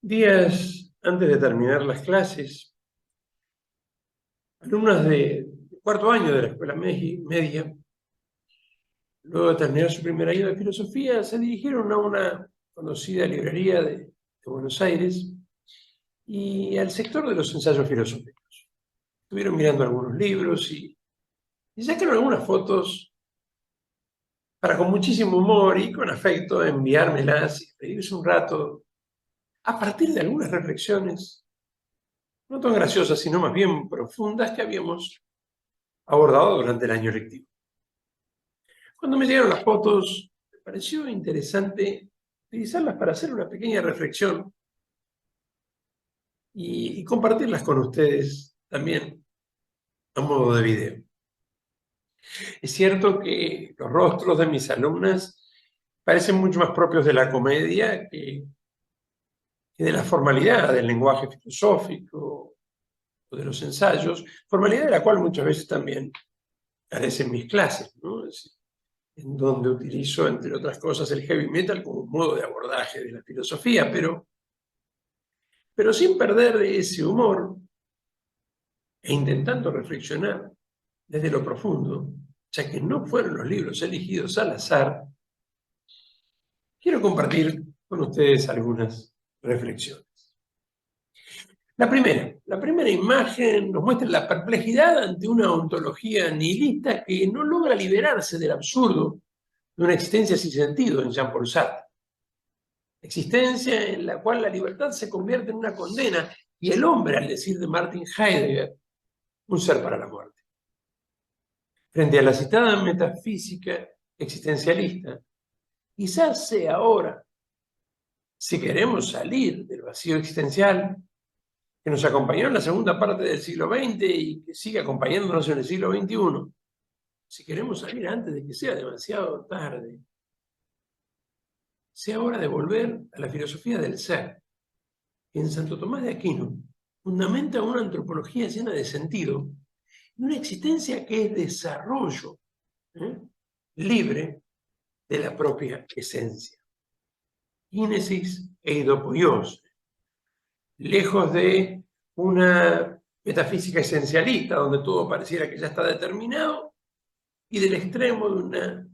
Días antes de terminar las clases, alumnas de cuarto año de la escuela media, luego de terminar su primer año de filosofía, se dirigieron a una conocida librería de Buenos Aires y al sector de los ensayos filosóficos. Estuvieron mirando algunos libros y sacaron algunas fotos para con muchísimo humor y con afecto enviármelas y reírse un rato a partir de algunas reflexiones, no tan graciosas, sino más bien profundas que habíamos abordado durante el año lectivo. Cuando me llegaron las fotos, me pareció interesante utilizarlas para hacer una pequeña reflexión y compartirlas con ustedes también a modo de video. Es cierto que los rostros de mis alumnas parecen mucho más propios de la comedia que de la formalidad del lenguaje filosófico o de los ensayos, formalidad de la cual muchas veces también carecen mis clases, ¿no? En donde utilizo, entre otras cosas, el heavy metal como un modo de abordaje de la filosofía, pero sin perder ese humor e intentando reflexionar desde lo profundo, ya que no fueron los libros elegidos al azar, quiero compartir con ustedes algunas reflexiones. La primera imagen nos muestra la perplejidad ante una ontología nihilista que no logra liberarse del absurdo de una existencia sin sentido en Jean-Paul Sartre. Existencia en la cual la libertad se convierte en una condena y el hombre, al decir de Martin Heidegger, un ser para la muerte. Frente a la citada metafísica existencialista, quizás sea ahora, si queremos salir del vacío existencial que nos acompañó en la segunda parte del siglo XX y que sigue acompañándonos en el siglo XXI, si queremos salir antes de que sea demasiado tarde, sea hora de volver a la filosofía del ser, que en Santo Tomás de Aquino fundamenta una antropología llena de sentido y una existencia que es desarrollo, libre de la propia esencia. Génesis e idopoios, lejos de una metafísica esencialista donde todo pareciera que ya está determinado, y del extremo de una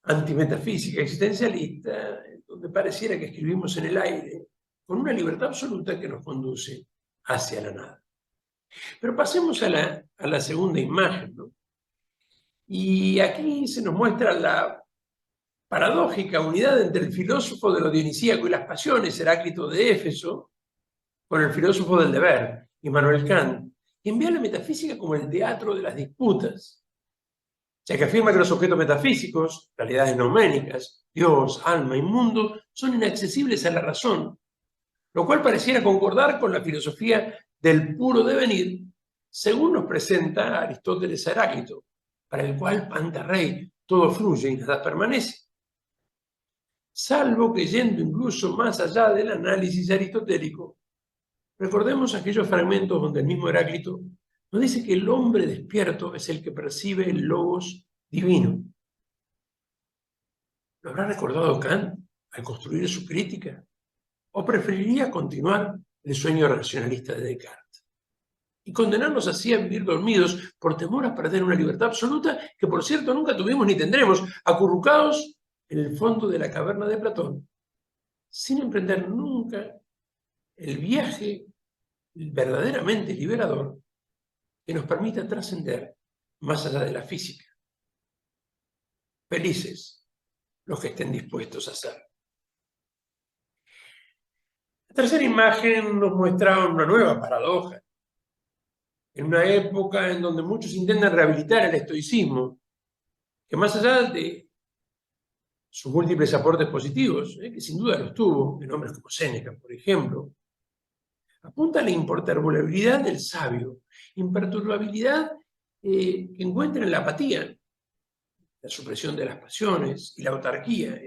antimetafísica existencialista donde pareciera que escribimos en el aire, con una libertad absoluta que nos conduce hacia la nada. Pero pasemos a la segunda imagen, ¿no? Y aquí se nos muestra la paradójica unidad entre el filósofo de lo dionisíaco y las pasiones, Heráclito de Éfeso, con el filósofo del deber, Immanuel Kant, que envía la metafísica como el teatro de las disputas, ya que afirma que los objetos metafísicos, realidades nouménicas, Dios, alma y mundo, son inaccesibles a la razón, lo cual pareciera concordar con la filosofía del puro devenir, según nos presenta Aristóteles a Heráclito, para el cual panta rey, todo fluye y nada permanece. Salvo que yendo incluso más allá del análisis aristotélico, recordemos aquellos fragmentos donde el mismo Heráclito nos dice que el hombre despierto es el que percibe el logos divino. ¿Lo habrá recordado Kant al construir su crítica? ¿O preferiría continuar el sueño racionalista de Descartes y condenarnos así a vivir dormidos por temor a perder una libertad absoluta que, por cierto, nunca tuvimos ni tendremos, acurrucados en el fondo de la caverna de Platón, sin emprender nunca el viaje verdaderamente liberador que nos permita trascender más allá de la física? Felices los que estén dispuestos a hacerlo. La tercera imagen nos muestra una nueva paradoja. En una época en donde muchos intentan rehabilitar el estoicismo, que más allá de sus múltiples aportes positivos, que sin duda los tuvo, en hombres como Séneca, por ejemplo, apunta a la imperturbabilidad del sabio, imperturbabilidad que encuentra en la apatía, la supresión de las pasiones y la autarquía,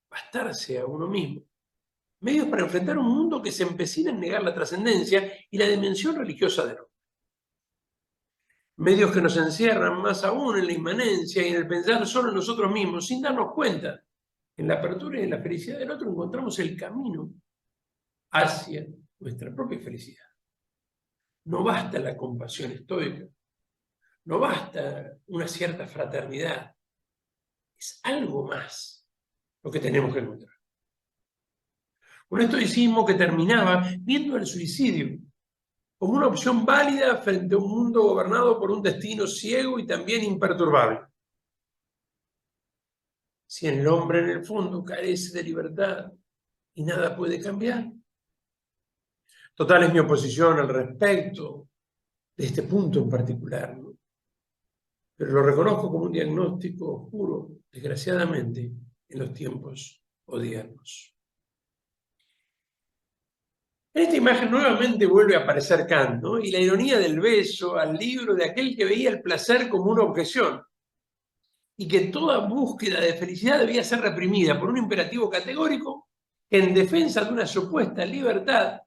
bastarse a uno mismo. Medios para enfrentar un mundo que se empecina en negar la trascendencia y la dimensión religiosa del hombre. Medios que nos encierran más aún en la inmanencia y en el pensar solo en nosotros mismos, sin darnos cuenta. En la apertura y en la felicidad del otro encontramos el camino hacia nuestra propia felicidad. No basta la compasión estoica, no basta una cierta fraternidad, es algo más lo que tenemos que encontrar. Un estoicismo que terminaba viendo el suicidio como una opción válida frente a un mundo gobernado por un destino ciego y también imperturbable. Si el hombre en el fondo carece de libertad y nada puede cambiar. Total es mi oposición al respecto de este punto en particular, ¿no? Pero lo reconozco como un diagnóstico oscuro, desgraciadamente, en los tiempos odiernos. En esta imagen nuevamente vuelve a aparecer Kant, ¿no? Y la ironía del beso al libro de aquel que veía el placer como una objeción y que toda búsqueda de felicidad debía ser reprimida por un imperativo categórico que en defensa de una supuesta libertad,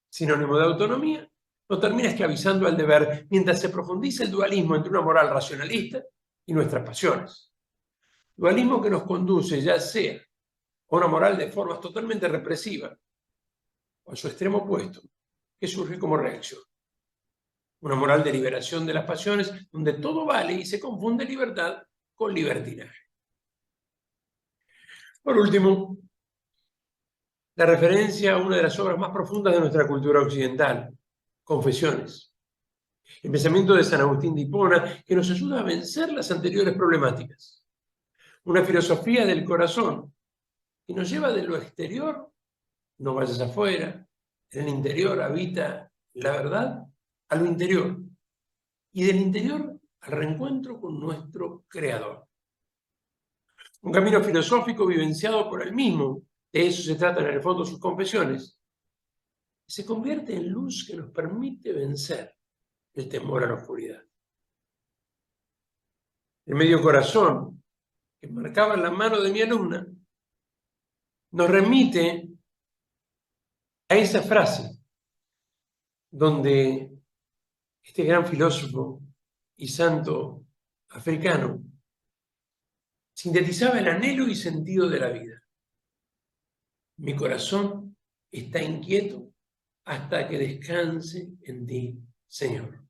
sinónimo de autonomía, nos termina esclavizando al deber mientras se profundiza el dualismo entre una moral racionalista y nuestras pasiones. Dualismo que nos conduce ya sea a una moral de formas totalmente represiva o a su extremo opuesto, que surge como reacción. Una moral de liberación de las pasiones donde todo vale y se confunde libertad con libertinaje. Por último, la referencia a una de las obras más profundas de nuestra cultura occidental, Confesiones. El pensamiento de San Agustín de Hipona que nos ayuda a vencer las anteriores problemáticas. Una filosofía del corazón que nos lleva de lo exterior, no vayas afuera, en el interior habita la verdad, a lo interior, y del interior al reencuentro con nuestro Creador. Un camino filosófico vivenciado por él mismo, de eso se trata en el fondo sus confesiones, se convierte en luz que nos permite vencer el temor a la oscuridad. El medio corazón, que marcaba la mano de mi alumna, nos remite a esa frase donde este gran filósofo y santo africano sintetizaba el anhelo y sentido de la vida. Mi corazón está inquieto hasta que descanse en ti, Señor.